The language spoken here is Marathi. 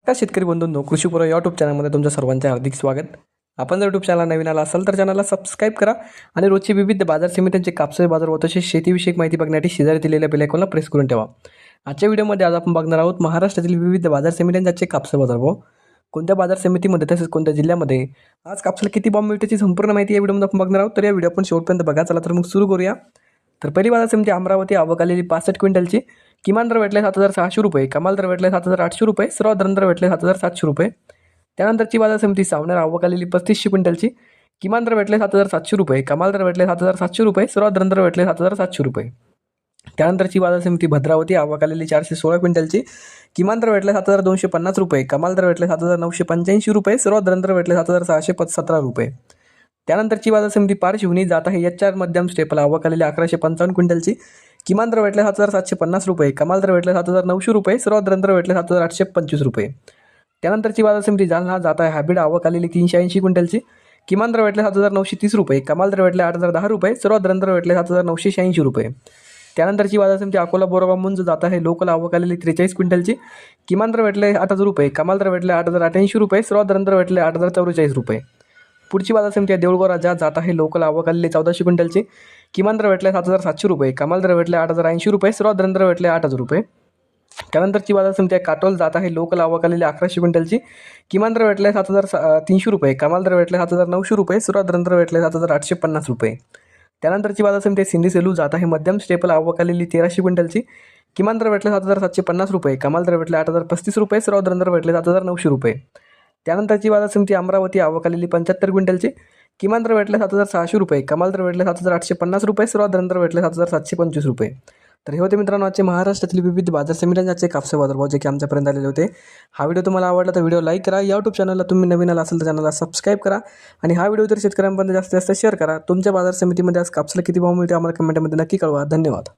त्या शेतकरी बंधूंनो, कृषीपूर्व यूट्यूब चॅनलमध्ये तुमच्या सर्वांचे हार्दिक स्वागत. आपण जर यूट्यूब चॅनल नवीन आला असाल तर चॅनलला सबस्क्राईब करा आणि रोजची विविध बाजार समित्यांचे कापसाचे बाजार व तसेच शेतीविषयक माहिती बघण्यासाठी शेजारी दिलेल्या बेल आयकॉनला प्रेस करून ठेवा. आजच्या व्हिडिओमध्ये आज आपण बघणार आहोत महाराष्ट्रातील विविध बाजार समित्यांचे कापसाचे बाजार भाव, कोणत्या बाजार समितीमध्ये तसेच कोणत्या जिल्ह्यामध्ये आज कापसाला किती भाव मिळण्याची संपूर्ण माहिती या व्हिडिओमध्ये आपण बघणार आहोत. तर या व्हिडिओ आपण शेवटपर्यंत बघा. चला तर मग सुरू करूया. तर पहिली बाजार समिती अमरावती, आवक आलेली 65 क्विंटलची. किमान दर भेटले 7,600 रुपये, कमाल दर भेटले 7,800 रुपये, सर्वात दर भेटले 7,700 रुपये. त्यानंतरची बाजार समिती सावनेर, आवक आलेली 3500 क्विंटलची. किमान दर भेटले 7,700 रुपये, कमाल दर भेटले 7,700 रुपये, सर्वात दर भेटले 7,700 रुपये. त्यानंतरची बाजार समिती भद्रावती, आवक आलेली 416 क्विंटलची. किमान दर भेटले 7,250 रुपये, कमाल दर भेटले 7,985 रुपये, सर्वात दर भेटले 7,617 रुपये. त्यानंतरची बाजार समिती पारशिवनी जात आहे HR मध्यम स्टेपल, आवक आलेली 1155 क्विंटलची. किमान दर भेटले 7,750 रुपये, कमाल दर भेटले 7,900 रुपये, सर्वात दर भेटले 7,825 रुपये. त्यानंतरची बाजार समिती जालना जात आहे हायब्रिड, आवक आलेली 380 क्विंटलची. किमान दर भेटले 7,930 रुपये, कमाल दर भेटले 8,010 रुपये, सर्वात दर भेटले 7,986 रुपये. त्यानंतरची बाजार समिती अकोला बोरगाव मुंज जात आहे लोकल, आवक आलेली 43 क्विंटलची. किमान दर भेटले 8,000 रुपये, कमाल दर भेटले 8,088 रुपये, सर्वात दर भेटले 8,044 रुपये. पुढची बाजार समिती देऊळगाव राजा जात आहे लोकल, आवक आलेली 1400 क्विंटलची. किमान दर भेटले 7,700 रुपये, कमाल दर भेटले 8,080 रुपये, सर्वात दर भेटले 8,000 रुपये. त्यानंतरची बाजार समिती काटोल जात आहे लोकल, आवक आलेली 1100 क्विंटलची. किमान दर भेटले 7,300 रुपये, कमाल दर भेटले 7,900 रुपये, सर्वात दर भेटले 7,850 रुपये. त्यानंतरची बाजार समिती सिंधी सेलू जात आहे मध्यम स्टेपल, आवक आलेली 1300 क्विंटलची. किमान दर भेटले 7,750 रुपये, कमाल दर भेटले 8,035 रुपये, सर्वात दर भेटले 7,900 रुपये. त्यानंतरची बाजार समिती अमरावती, आवक आलेली 75 क्विंटलची. किमान दर भेटले 7,600 रुपये, कमाल दर भेटले 7,850 रुपये, सर्वात दर भेटले 7,725 रुपये. तर हे होते मित्रांनो आजचे महाराष्ट्रातील विविध बाजार समित्यांचे कापसाचे बाजार भाव जे की आमच्यापर्यंत आलेले होते. हा व्हिडिओ तुम्हाला आवडला तर व्हिडिओ लाईक करा. यूट्यूब चॅनलला तुम्ही नवीन आला असेल तर चॅनलला सबस्क्राईब करा आणि हा व्हिडिओ तर शेतकऱ्यांपर्यंत जास्तीत जास्त शेअर करा. तुमच्या बाजार समितीमध्ये आज कापसाला किती भाव मिळते आम्हाला कमेंटमध्ये नक्की कळवा. धन्यवाद.